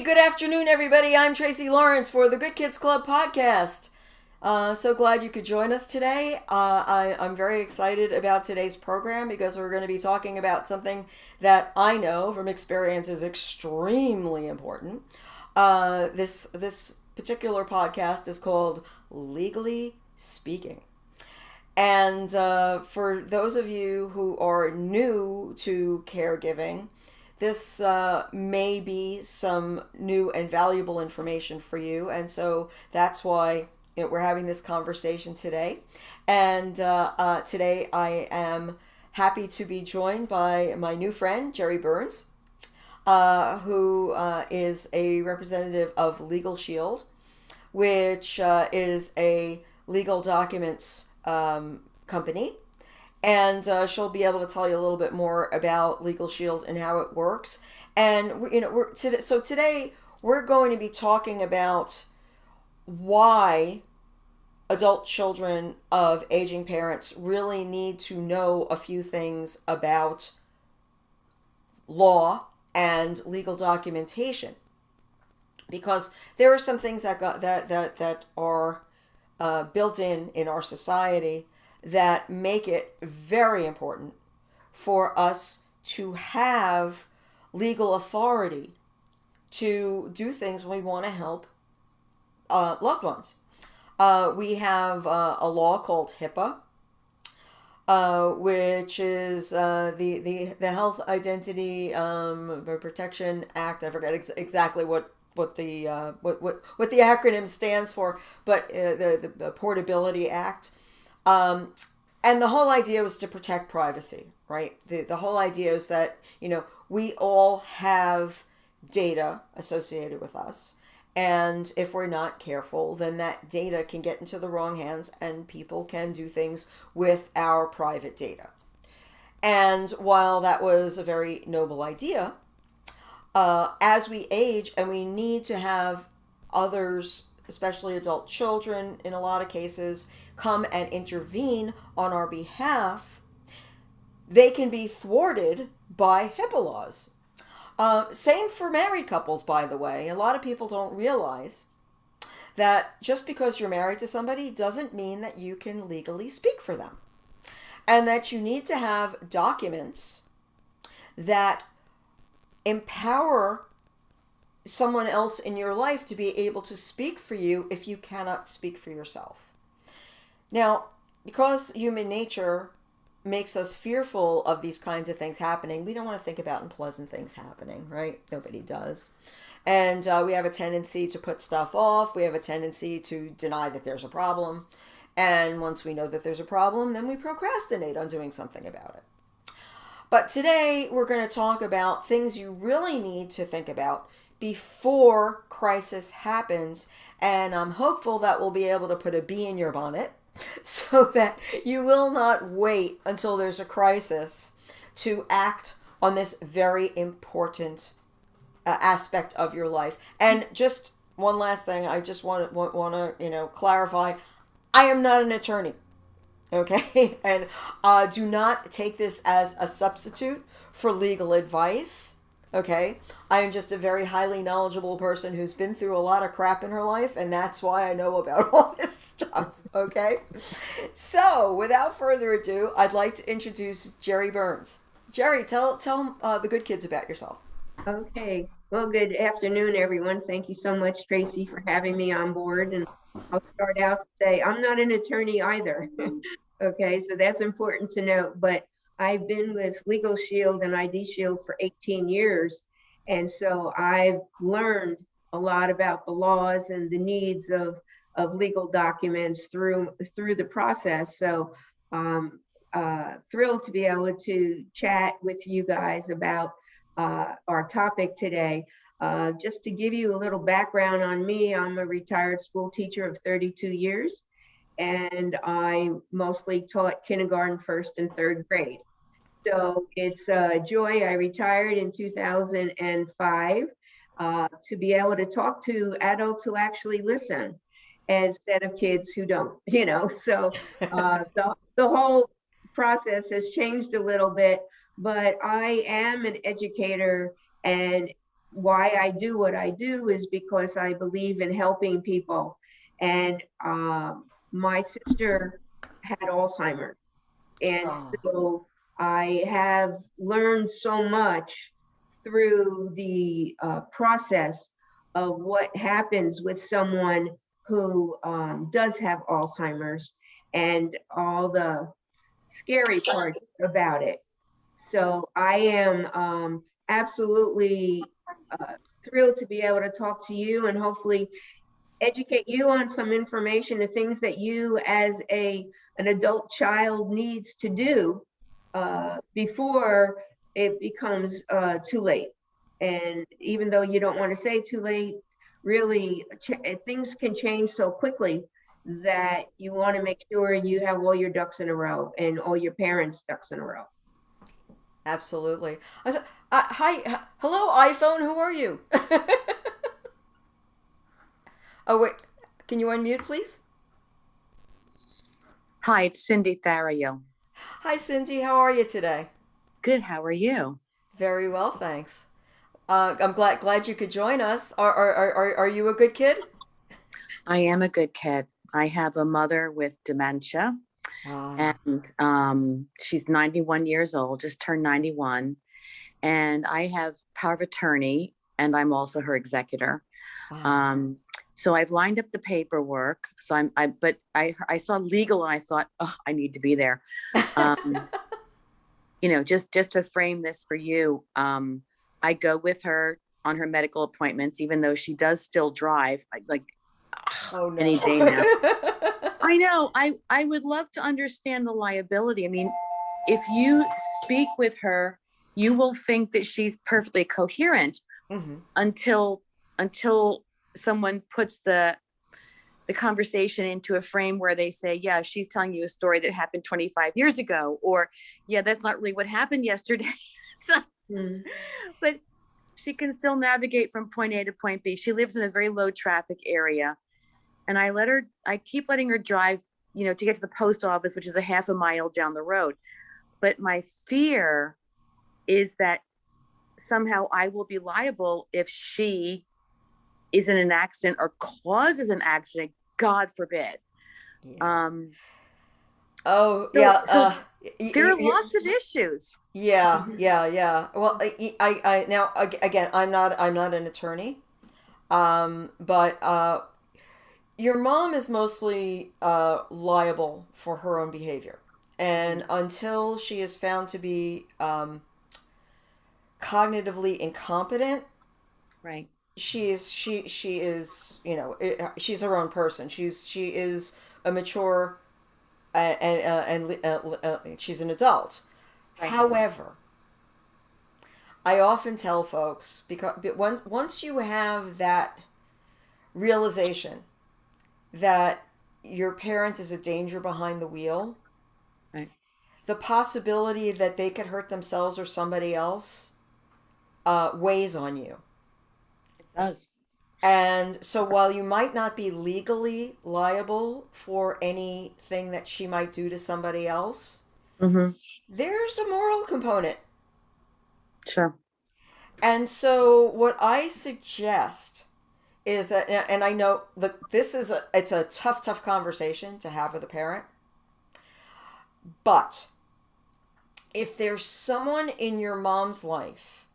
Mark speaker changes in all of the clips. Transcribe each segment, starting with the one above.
Speaker 1: Good afternoon, everybody. I'm Tracy Lawrence for the Good Kids Club podcast. So glad you could join us today. I'm very excited about today's program because we're going to be talking about something that I know from experience is extremely important. This particular podcast is called Legally Speaking. And for those of you who are new to caregiving, this may be some new and valuable information for you. And so that's why we're having this conversation today. And today I am happy to be joined by my new friend, Jerry Burns, who is a representative of Legal Shield, which is a legal documents company, and she'll be able to tell you a little bit more about Legal Shield and how it works. And today we're going to be talking about why adult children of aging parents really need to know a few things about law and legal documentation, because there are some things that are built in our society that make it very important for us to have legal authority to do things when we want to help loved ones. We have a law called HIPAA, which is the Health Identity Protection Act. I forget exactly what the acronym stands for, but the Portability Act. And the whole idea was to protect privacy, right? The whole idea is that, we all have data associated with us. And if we're not careful, then that data can get into the wrong hands and people can do things with our private data. And while that was a very noble idea, as we age and we need to have others, especially adult children in a lot of cases, come and intervene on our behalf, they can be thwarted by HIPAA laws. Same for married couples, by the way. A lot of people don't realize that just because you're married to somebody doesn't mean that you can legally speak for them. And that you need to have documents that empower someone else in your life to be able to speak for you if you cannot speak for yourself. Now, because human nature makes us fearful of these kinds of things happening, we don't want to think about unpleasant things happening, right? Nobody does. And we have a tendency to put stuff off. We have a tendency to deny that there's a problem. And once we know that there's a problem, then we procrastinate on doing something about it. But today we're going to talk about things you really need to think about before crisis happens. And I'm hopeful that we'll be able to put a bee in your bonnet so that you will not wait until there's a crisis to act on this very important aspect of your life. And just one last thing, I just want to clarify, I am not an attorney. Okay? And do not take this as a substitute for legal advice. Okay? I am just a very highly knowledgeable person who's been through a lot of crap in her life, and that's why I know about all this stuff. Okay? So, without further ado, I'd like to introduce Jerry Burns. Jerry, tell the good kids about yourself.
Speaker 2: Okay. Well, good afternoon, everyone. Thank you so much, Tracy, for having me on board. And I'll start out to say I'm not an attorney either. Okay, so that's important to note. But I've been with Legal Shield and ID Shield for 18 years. And so I've learned a lot about the laws and the needs of legal documents through the process. So thrilled to be able to chat with you guys about our topic today. Just to give you a little background on me, I'm a retired school teacher of 32 years, and I mostly taught kindergarten, first and third grade. So it's a joy. I retired in 2005 to be able to talk to adults who actually listen instead of kids who don't, So the whole process has changed a little bit, but I am an educator and why I do what I do is because I believe in helping people. And my sister had Alzheimer's. And
Speaker 1: Oh,
Speaker 2: so I have learned so much through the process of what happens with someone who does have Alzheimer's and all the scary parts about it. So I am absolutely thrilled to be able to talk to you and hopefully educate you on some information, the things that you as an adult child needs to do before it becomes too late. And even though you don't want to say too late, really things can change so quickly that you want to make sure you have all your ducks in a row and all your parents' ducks in a row.
Speaker 1: absolutely. I said, hello, iPhone. Who are you? Oh wait, can you unmute, please?
Speaker 3: Hi, it's Cindy Tharayo.
Speaker 1: Hi, Cindy. How are you today?
Speaker 3: Good, how are you?
Speaker 1: Very well, thanks. I'm glad you could join us. Are you a good kid?
Speaker 3: I am a good kid. I have a mother with dementia,
Speaker 1: Ah,
Speaker 3: and she's 91 years old, just turned 91. And I have power of attorney, and I'm also her executor.
Speaker 1: wow.
Speaker 3: Um, so I've lined up the paperwork. So but I saw legal and I thought, oh, I need to be there. Um, just to frame this for you, I go with her on her medical appointments, even though she does still drive, like
Speaker 1: Oh no.
Speaker 3: any day now. I know. I would love to understand the liability. I mean, if you speak with her, you will think that she's perfectly coherent
Speaker 1: Hmm.
Speaker 3: until someone puts the conversation into a frame where they say, yeah, she's telling you a story that happened 25 years ago, or yeah, that's not really what happened yesterday. So,
Speaker 2: Mm.
Speaker 3: but she can still navigate from point A to point B. She lives in a very low traffic area. And I keep letting her drive, to get to the post office, which is a half a mile down the road. But my fear is that somehow I will be liable if she is in an accident or causes an accident, God forbid.
Speaker 1: Yeah.
Speaker 3: Um,
Speaker 1: Oh
Speaker 3: so,
Speaker 1: yeah.
Speaker 3: so there are lots of issues.
Speaker 1: Yeah,
Speaker 2: Mhm.
Speaker 1: yeah, yeah. Well, now again, I'm not an attorney, but your mom is mostly liable for her own behavior, and until she is found to be cognitively incompetent,
Speaker 3: Right.
Speaker 1: she is she's her own person. She is a mature and she's an adult.
Speaker 3: Right.
Speaker 1: However, I often tell folks because once you have that realization that your parent is a danger behind the wheel,
Speaker 3: Right.
Speaker 1: the possibility that they could hurt themselves or somebody else weighs on you.
Speaker 3: It does.
Speaker 1: And so while you might not be legally liable for anything that she might do to somebody else,
Speaker 3: Mm-hmm.
Speaker 1: there's a moral component.
Speaker 3: Sure.
Speaker 1: And so what I suggest is that, and I know this is it's a tough conversation to have with a parent, but if there's someone in your mom's life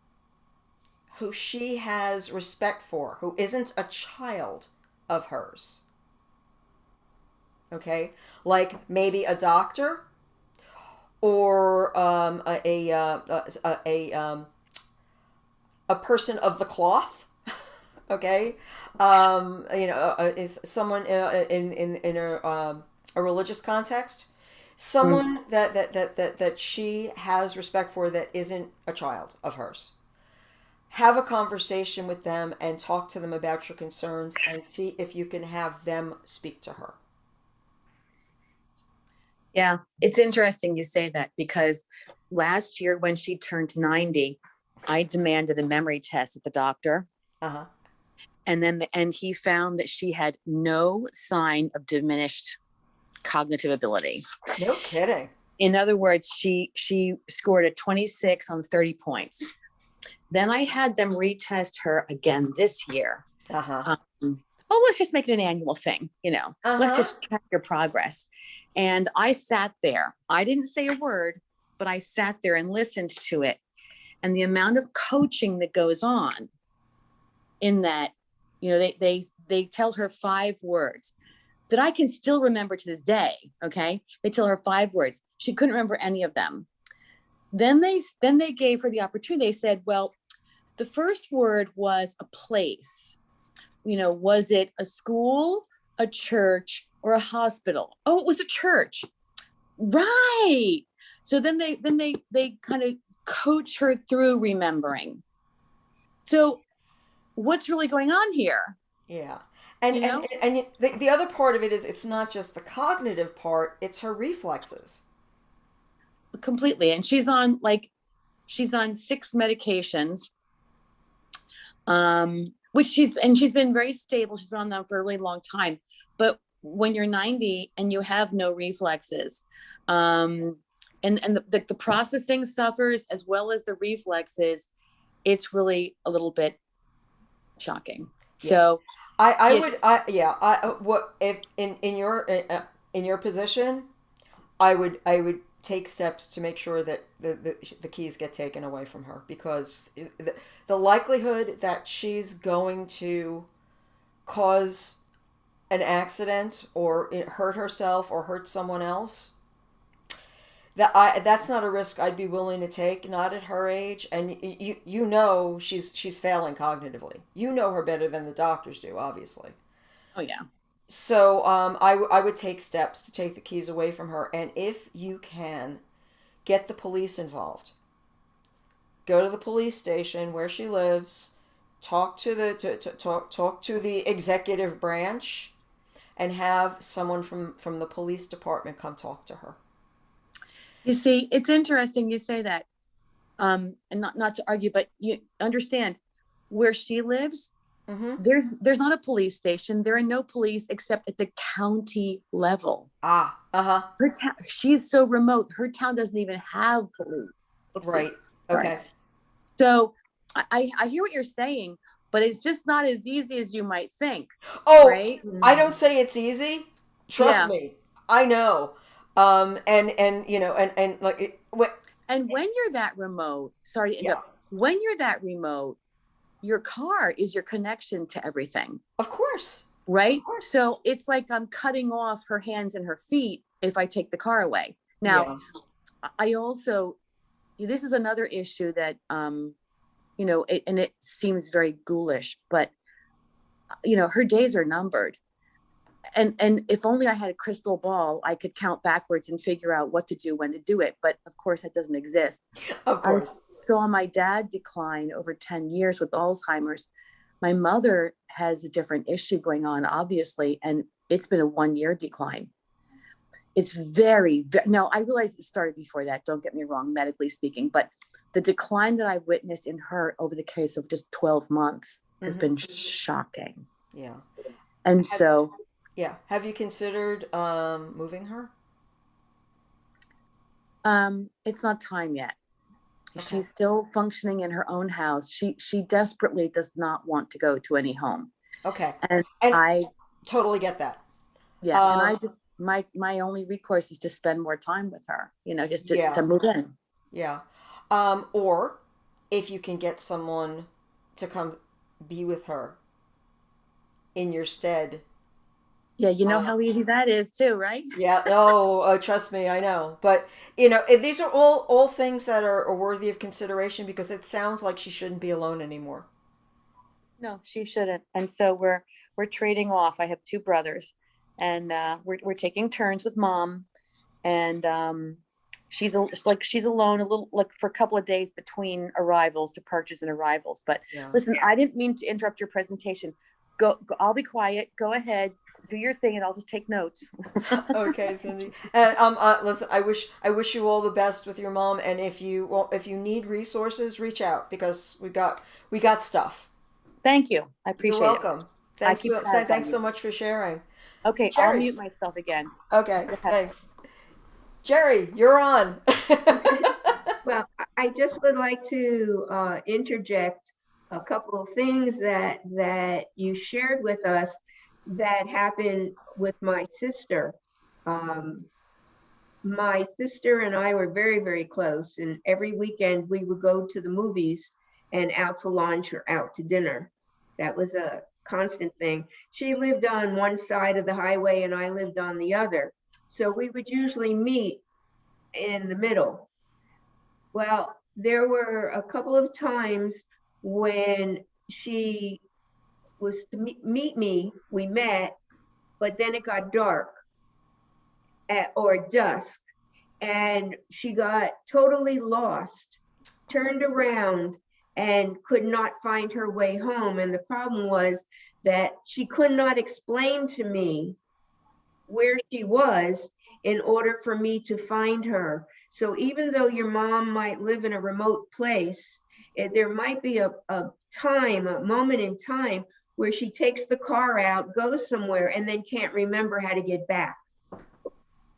Speaker 1: who she has respect for, who isn't a child of hers, okay, like maybe a doctor or a person of the cloth, okay, is someone in a religious context,
Speaker 3: Mm.
Speaker 1: someone that she has respect for that isn't a child of hers. Have a conversation with them and talk to them about your concerns and see if you can have them speak to her.
Speaker 3: Yeah, it's interesting you say that because last year when she turned 90, I demanded a memory test at the doctor.
Speaker 1: Uh-huh.
Speaker 3: And he found that she had no sign of diminished cognitive ability.
Speaker 1: No kidding.
Speaker 3: In other words, she scored a 26 on 30 points. Then I had them retest her again this year.
Speaker 1: Uh-huh.
Speaker 3: Let's just make it an annual thing, let's
Speaker 1: Uh-huh.
Speaker 3: just track your progress. And I sat there. I didn't say a word, but I sat there and listened to it. And the amount of coaching that goes on in that, they tell her 5 words that I can still remember to this day. Okay. They tell her 5 words. She couldn't remember any of them. Then they gave her the opportunity. They said, well, the first word was a place. Was it a school, a church, or a hospital? Oh, it was a church. Right. So then they kind of coach her through remembering. So what's really going on here?
Speaker 1: Yeah. And the other part of it is it's not just the cognitive part, it's her reflexes.
Speaker 3: Completely. And she's on 6 medications. Which she's been very stable. She's been on them for a really long time. But when you're 90 and you have no reflexes, and the processing suffers as well as the reflexes, it's really a little bit shocking.
Speaker 1: Yes.
Speaker 3: So
Speaker 1: what if in your position, I would take steps to make sure that the keys get taken away from her, because the likelihood that she's going to cause an accident or hurt herself or hurt someone else, that's not a risk I'd be willing to take, not at her age. And she's failing cognitively. You know her better than the doctors do, obviously.
Speaker 3: Oh yeah.
Speaker 1: So I would take steps to take the keys away from her, and if you can, get the police involved. Go to the police station where she lives, talk to the executive branch, and have someone from the police department come talk to her.
Speaker 3: You see, it's interesting you say that, and not to argue, but you understand where she lives.
Speaker 1: Mm-hmm.
Speaker 3: There's not a police station. There are no police except at the county level. She's so remote. Her town doesn't even have police.
Speaker 1: Right. Okay.
Speaker 3: So I hear what you're saying, but it's just not as easy as you might think.
Speaker 1: Oh,
Speaker 3: right?
Speaker 1: I don't say it's easy. Trust me, I know. And like what?
Speaker 3: And when you're that remote, sorry to interrupt. When you're that remote, your car is your connection to everything.
Speaker 1: Of course.
Speaker 3: Right?
Speaker 1: Of course.
Speaker 3: So it's like I'm cutting off her hands and her feet if I take the car away. Now, I also, this is another issue that, it seems very ghoulish, but, her days are numbered. And if only I had a crystal ball, I could count backwards and figure out what to do, when to do it. But of course, that doesn't exist.
Speaker 1: Of course.
Speaker 3: I saw my dad decline over 10 years with Alzheimer's. My mother has a different issue going on, obviously, and it's been a 1-year decline. It's very, now I realize it started before that, don't get me wrong, medically speaking, but the decline that I witnessed in her over the case of just 12 months has been shocking.
Speaker 1: Yeah.
Speaker 3: And so...
Speaker 1: Yeah. Have you considered moving her?
Speaker 3: It's not time yet.
Speaker 1: Okay.
Speaker 3: She's still functioning in her own house. She desperately does not want to go to any home.
Speaker 1: Okay.
Speaker 3: And I totally get that. Yeah. And I just, my only recourse is to spend more time with her, just to move in.
Speaker 1: Yeah. Or if you can get someone to come be with her in your stead.
Speaker 3: Yeah, how easy that is too, right?
Speaker 1: Yeah, no, trust me, I know. But, these are all things that are worthy of consideration, because it sounds like she shouldn't be alone anymore.
Speaker 3: No, she shouldn't. And so we're trading off. I have 2 brothers, and we're taking turns with mom, and she's alone a little, like for a couple of days between arrivals, departures and arrivals. But listen, I didn't mean to interrupt your presentation. Go, I'll be quiet. Go ahead, do your thing, and I'll just take notes.
Speaker 1: Okay, Cindy. And listen, I wish you all the best with your mom. And if you need resources, reach out, because we got stuff.
Speaker 3: Thank you. I appreciate it.
Speaker 1: You're welcome. Thanks so much for sharing.
Speaker 3: Okay, Jerry. I'll mute myself again.
Speaker 1: Okay, thanks. Jerry, you're on.
Speaker 2: Well, I just would like to interject a couple of things that you shared with us that happened with my sister. Um, my sister and I were very, very close, and every weekend we would go to the movies and out to lunch or out to dinner. That was a constant thing. She lived on one side of the highway and I lived on the other. So we would usually meet in the middle. Well, there were a couple of times when she was to meet me, we met, but then it got dark or dusk, and she got totally lost, turned around, and could not find her way home. And the problem was that she could not explain to me where she was in order for me to find her. So even though your mom might live in a remote place, there might be a time, a moment in time where she takes the car out, goes somewhere, and then can't remember how to get back.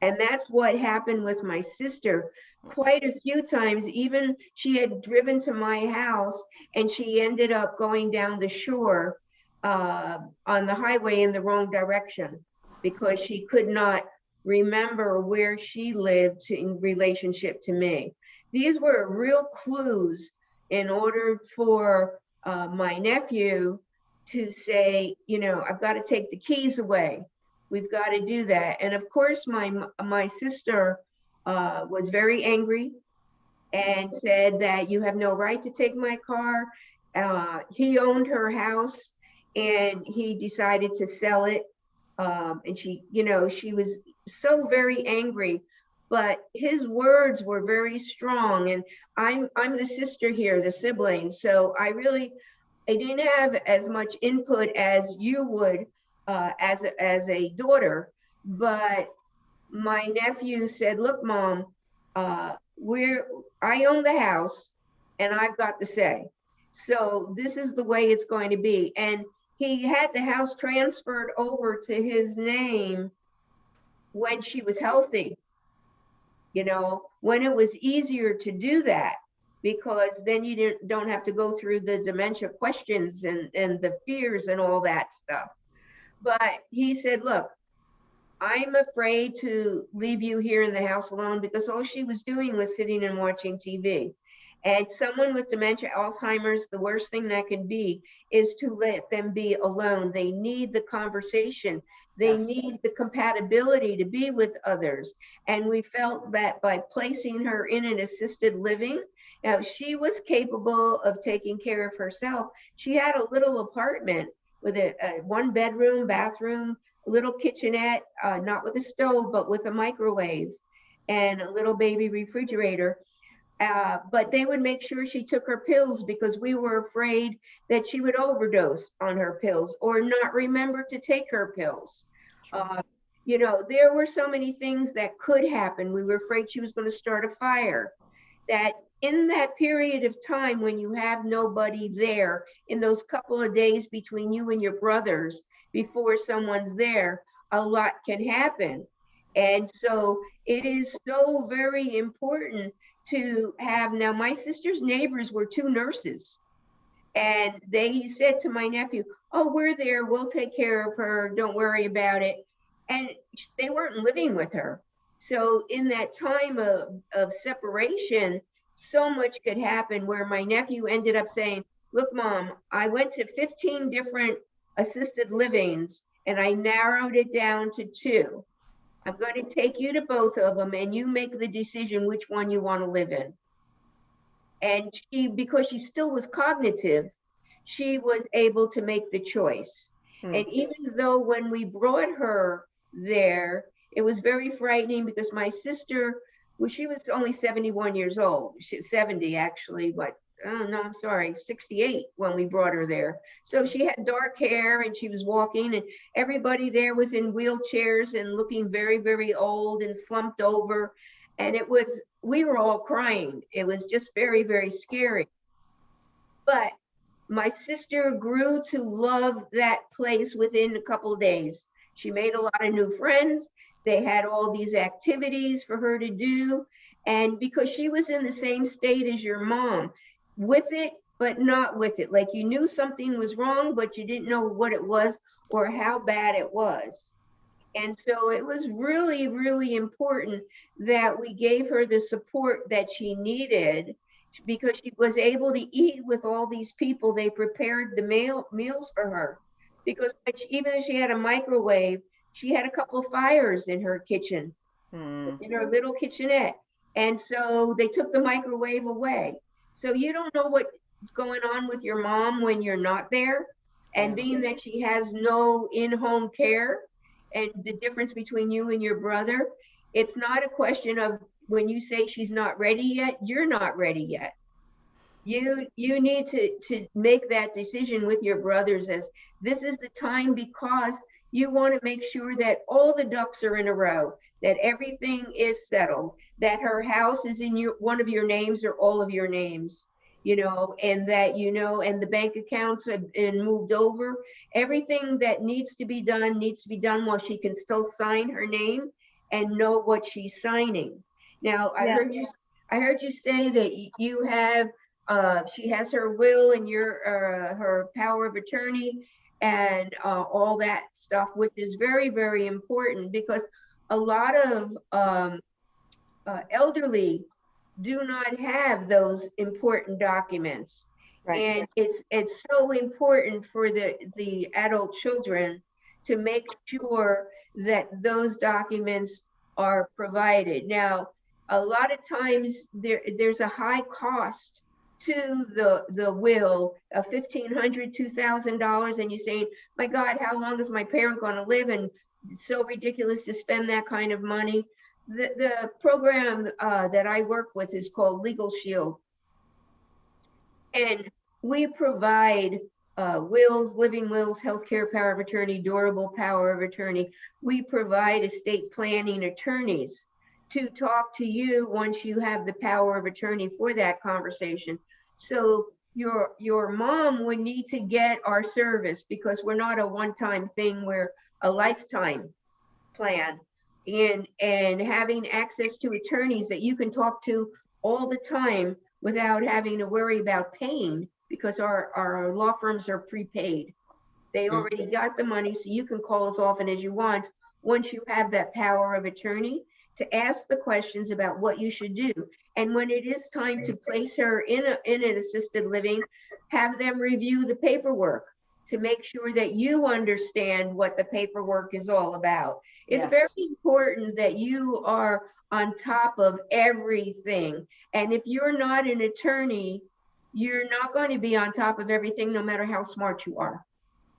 Speaker 2: And that's what happened with my sister quite a few times. Even she had driven to my house and she ended up going down the shore on the highway in the wrong direction because she could not remember where she lived in relationship to me. These were real clues in order for my nephew to say, you know, I've got to take the keys away. We've got to do that. And of course, my sister was very angry and said that you have no right to take my car. He owned her house and he decided to sell it. And she, you know, she was so very angry, but his words were very strong. And I'm the sister here, the sibling. So I didn't have as much input as you would as a daughter, but my nephew said, look, Mom, I own the house and I've got the say. So this is the way it's going to be. And he had the house transferred over to his name when she was healthy, you know, when it was easier to do that, because then you don't have to go through the dementia questions and the fears and all that stuff. But he said, look, I'm afraid to leave you here in the house alone, because all she was doing was sitting and watching TV. And someone with dementia, Alzheimer's, the worst thing that can be is to let them be alone. They need the conversation. They
Speaker 1: Yes.
Speaker 2: need the compatibility to be with others. And we felt that by placing her in an assisted living, now she was capable of taking care of herself. She had a little apartment with a 1-bedroom, bathroom, a little kitchenette, not with a stove, but with a microwave and a little baby refrigerator. But they would make sure she took her pills because we were afraid that she would overdose on her pills or not remember to take her pills. You know, there were so many things that could happen. We were afraid she was going to start a fire. That in that period of time when you have nobody there, in those couple of days between you and your brothers, before someone's there, a lot can happen. And so it is so very important to have, now my sister's neighbors were 2 nurses. And they said to my nephew, oh, we're there, we'll take care of her, don't worry about it. And they weren't living with her. So in that time of separation, so much could happen, where my nephew ended up saying, look, Mom, I went to 15 different assisted livings and I narrowed it down to 2. I'm going to take you to both of them and you make the decision which one you want to live in. And she, because she still was cognitive, she was able to make the choice. And even though when we brought her there, it was very frightening because my sister, well, she was only 71 years old. She's 70 actually, but oh no, I'm sorry, 68 when we brought her there. So she had dark hair and she was walking, and everybody there was in wheelchairs and looking very, very old and slumped over. And it was, we were all crying. It was just very, very scary. But my sister grew to love that place within a couple of days. She made a lot of new friends. They had all these activities for her to do. And because she was in the same state as your mom, with it, but not with it. Like you knew something was wrong, but you didn't know what it was or how bad it was. And so it was really, really important that we gave her the support that she needed, because she was able to eat with all these people. They prepared the meals for her, because even if she had a microwave, she had a couple of fires in her kitchen, in her little kitchenette. And so they took the microwave away. So you don't know what's going on with your mom when you're not there. And being that she has no in-home care, and the difference between you and your brother, it's not a question of when you say she's not ready yet, you're not ready yet. You need to make that decision with your brothers, as this is the time, because you want to make sure that all the ducks are in a row, that everything is settled, that her house is in one of your names or all of your names, and that, and the bank accounts have been moved over. Everything that needs to be done while she can still sign her name and know what she's signing. Now, I heard you say that you have, she has her will and her power of attorney and all that stuff, which is very, very important, because a lot of elderly do not have those important documents. Right. And it's so important for the adult children to make sure that those documents are provided. Now, a lot of times there's a high cost to the will of $1,500, $2,000, and you're saying, my God, how long is my parent going to live? And it's so ridiculous to spend that kind of money. The program that I work with is called Legal Shield, and we provide wills, living wills, healthcare power of attorney, durable power of attorney. We provide estate planning attorneys to talk to you once you have the power of attorney for that conversation. So your mom would need to get our service, because we're not a one-time thing, we're a lifetime plan. And having access to attorneys that you can talk to all the time without having to worry about paying, because our law firms are prepaid. They already got the money, so you can call as often as you want once you have that power of attorney to ask the questions about what you should do. And when it is time to place her in an assisted living, have them review the paperwork to make sure that you understand what the paperwork is all about. It's very important that you are on top of everything. And if you're not an attorney, you're not going to be on top of everything, no matter how smart you are.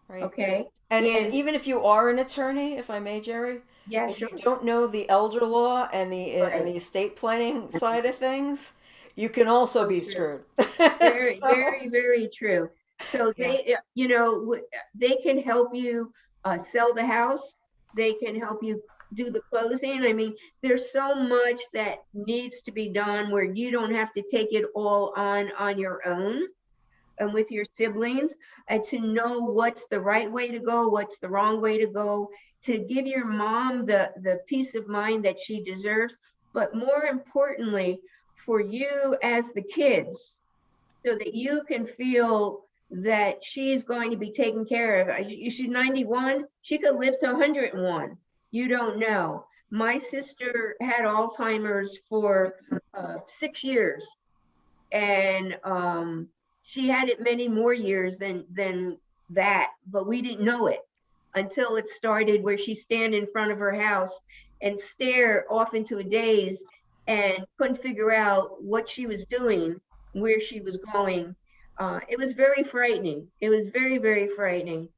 Speaker 2: Right. Okay.
Speaker 1: And even if you are an attorney, if I may, Jerry, if you don't know the elder law and the estate planning side of things, you can also be screwed.
Speaker 2: Very, very, very true. So they, they can help you sell the house. They can help you do the closing. I mean, there's so much that needs to be done where you don't have to take it all on your own and with your siblings, and to know what's the right way to go, what's the wrong way to go, to give your mom the peace of mind that she deserves, but more importantly, for you as the kids, so that you can feel that she's going to be taken care of. She's 91, she could live to 101. You don't know. My sister had Alzheimer's for 6 years, and she had it many more years than that, but we didn't know it until it started, where she stand in front of her house and stare off into a daze and couldn't figure out what she was doing, where she was going. It was very frightening. It was very, very frightening.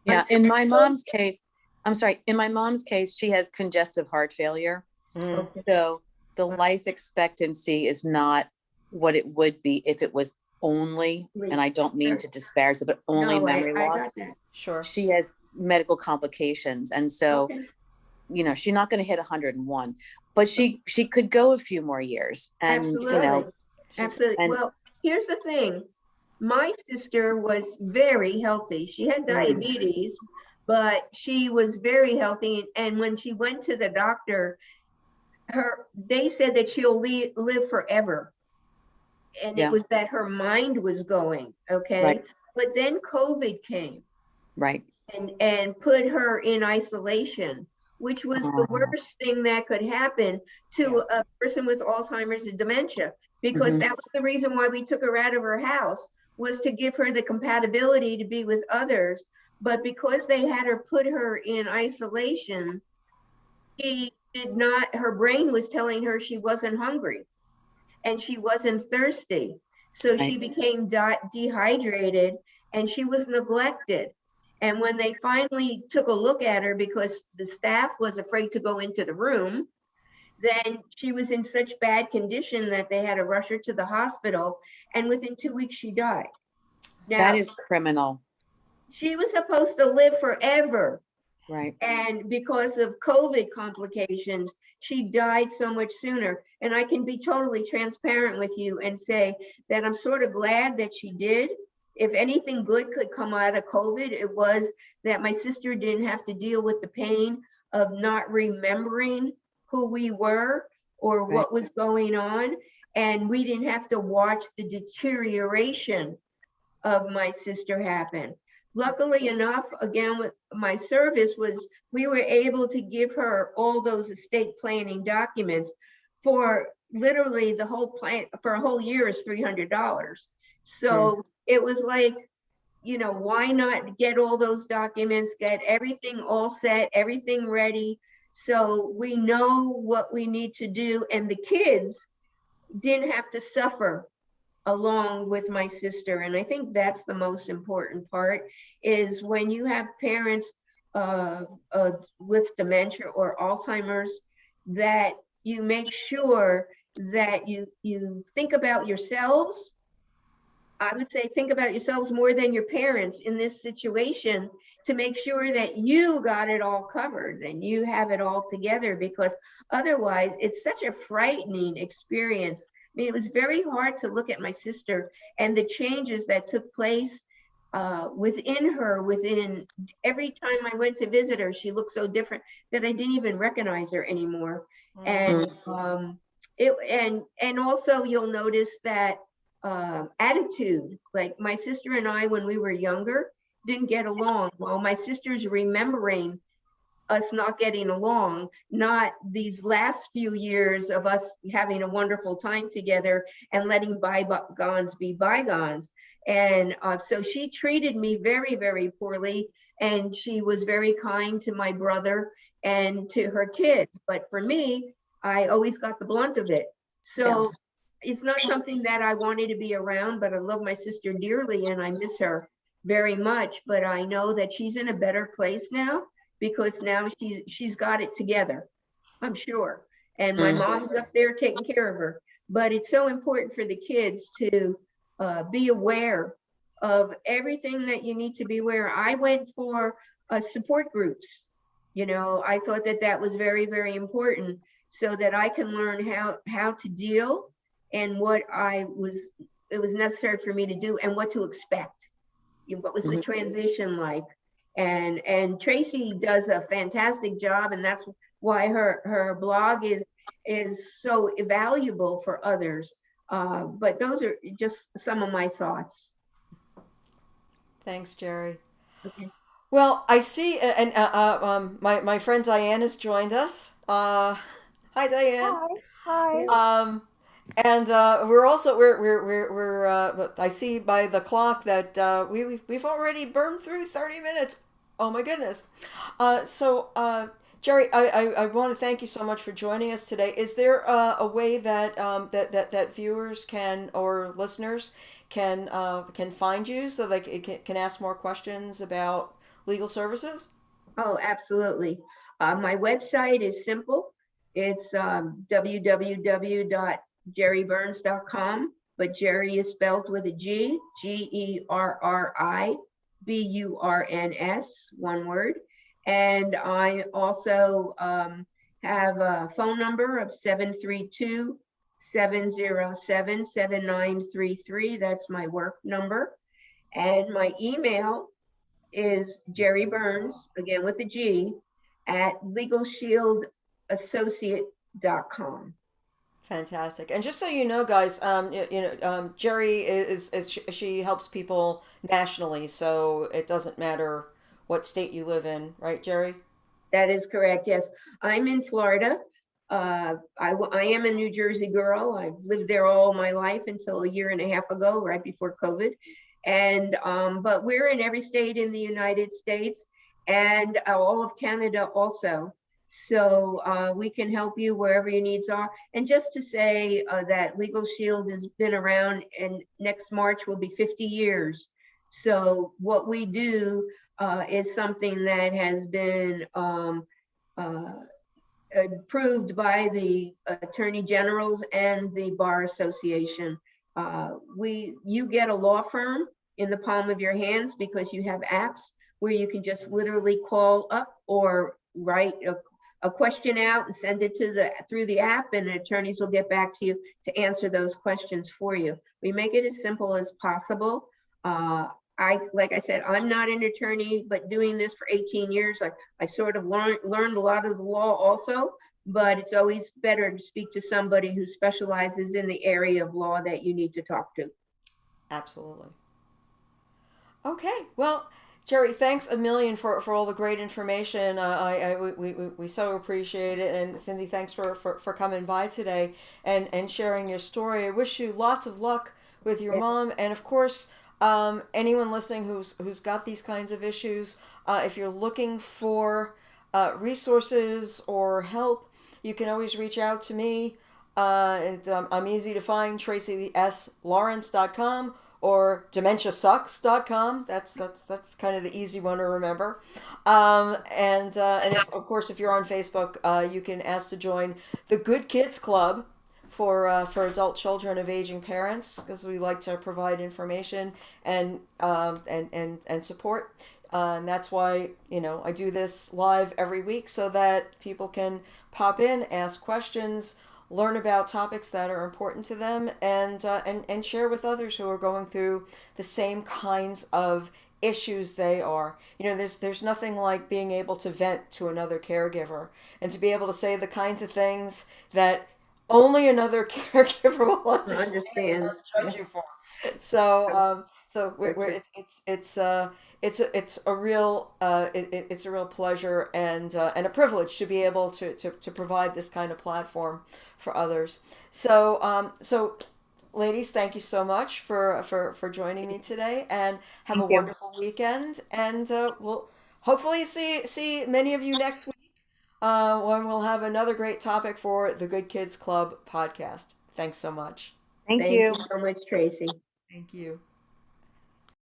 Speaker 3: Yeah, in my mom's case, she has congestive heart failure. So the life expectancy is not what it would be if it was only, and I don't mean to disparage it, but only memory loss.
Speaker 1: Sure.
Speaker 3: She has medical complications. And so, she's not going to hit 101, but she could go a few more years. And,
Speaker 2: absolutely. Absolutely. And, well, here's the thing. My sister was very healthy. She had diabetes, but she was very healthy. And when she went to the doctor, they said that she'll live forever. And
Speaker 3: Yeah.
Speaker 2: it was that her mind was going, okay?
Speaker 3: Right.
Speaker 2: But then COVID came
Speaker 3: Right.
Speaker 2: and put her in isolation, which was the worst thing that could happen to a person with Alzheimer's and dementia, because that was the reason why we took her out of her house, was to give her the compatibility to be with others. But because they had put her in isolation, her brain was telling her she wasn't hungry and she wasn't thirsty. So she became dehydrated and she was neglected. And when they finally took a look at her, because the staff was afraid to go into the room, then she was in such bad condition that they had to rush her to the hospital. And within 2 weeks, she died. Now,
Speaker 3: That is criminal.
Speaker 2: she was supposed to live forever.
Speaker 3: Right.
Speaker 2: And because of COVID complications, she died so much sooner. And I can be totally transparent with you and say that I'm sort of glad that she did. If anything good could come out of COVID, it was that my sister didn't have to deal with the pain of not remembering who we were or what was going on. And we didn't have to watch the deterioration of my sister happen. Luckily enough, again, with my service we were able to give her all those estate planning documents for literally the whole plan for a whole year is $300. So it was like, why not get all those documents, get everything all set, everything ready, so we know what we need to do. And the kids didn't have to suffer along with my sister. And I think that's the most important part, is when you have parents with dementia or Alzheimer's, that you make sure that you think about yourselves. I would say think about yourselves more than your parents in this situation, to make sure that you got it all covered and you have it all together, because otherwise it's such a frightening experience. I mean, it was very hard to look at my sister and the changes that took place within her. Within every time I went to visit her, she looked so different that I didn't even recognize her anymore. And and also you'll notice that attitude, like my sister and I, when we were younger, didn't get along. Well, my sister's remembering us not getting along, not these last few years of us having a wonderful time together and letting bygones be bygones. And so she treated me very, very poorly, and she was very kind to my brother and to her kids. But for me, I always got the blunt of it. So it's not something that I wanted to be around, but I love my sister dearly and I miss her very much. But I know that she's in a better place now, because now she's got it together, I'm sure. And my mom's up there taking care of her. But it's so important for the kids to be aware of everything that you need to be aware. I went for support groups. I thought that was very, very important, so that I can learn how to deal and what it was necessary for me to do and what to expect. What was the transition like? And Tracy does a fantastic job, and that's why her blog is so valuable for others. But those are just some of my thoughts.
Speaker 1: Thanks, Jerry.
Speaker 2: Okay.
Speaker 1: Well, I see, and my friend Diane has joined us. Hi, Diane.
Speaker 4: Hi.
Speaker 1: And we're I see by the clock that we've already burned through 30 minutes. Oh my goodness. Jerry, I want to thank you so much for joining us today. Is there a way that that viewers or listeners can find you, so they can ask more questions about legal services?
Speaker 2: Oh, absolutely. My website is simple. It's www.jerryburns.com, but Jerry is spelled with a G, GERRIBURNS, one word. And I also have a phone number of 732-707-7933. That's my work number. And my email is Jerry Burns, again with a G, at Legal Shield Associate
Speaker 1: Fantastic. And just so you know, guys, Jerry she helps people nationally, so it doesn't matter what state you live in, right, Jerry?
Speaker 2: That is correct. Yes, I'm in Florida. I am a New Jersey girl. I've lived there all my life until a year and a half ago, right before COVID. And but we're in every state in the United States and all of Canada also. So we can help you wherever your needs are. And just to say that Legal Shield has been around, and next March will be 50 years. So what we do is something that has been uh, approved by the attorney generals and the bar association. You get a law firm in the palm of your hands because you have apps where you can just literally call up or write a question out and send it to through the app, and the attorneys will get back to you to answer those questions for you. We make it as simple as possible. Like I said, I'm not an attorney, but doing this for 18 years, I sort of learned a lot of the law also, but it's always better to speak to somebody who specializes in the area of law that you need to talk to.
Speaker 1: Absolutely. Okay. Well, Jerry, thanks a million for all the great information. We so appreciate it. And Cindy, thanks for coming by today and sharing your story. I wish you lots of luck with your mom. And of course, anyone listening who's got these kinds of issues, if you're looking for resources or help, you can always reach out to me. I'm easy to find, TracySLawrence.com or dementiasucks.com. That's kind of the easy one to remember. And of course, if you're on Facebook, you can ask to join the Good Kids Club for adult children of aging parents, because we like to provide information and support. And that's why I do this live every week so that people can pop in, ask questions, learn about topics that are important to them, and share with others who are going through the same kinds of issues they are. There's nothing like being able to vent to another caregiver and to be able to say the kinds of things that only another caregiver will understand or
Speaker 2: Understands.
Speaker 1: judge you for. So it's a real it's a real pleasure and a privilege to be able to provide this kind of platform for others. So ladies, thank you so much for joining me today, and have a
Speaker 2: Thank you.
Speaker 1: wonderful weekend. And we'll hopefully see many of you next week when we'll have another great topic for the Good Kids Club podcast. Thanks so much.
Speaker 3: Thank
Speaker 2: Thank
Speaker 3: you.
Speaker 2: you so much, Tracy.
Speaker 1: Thank you.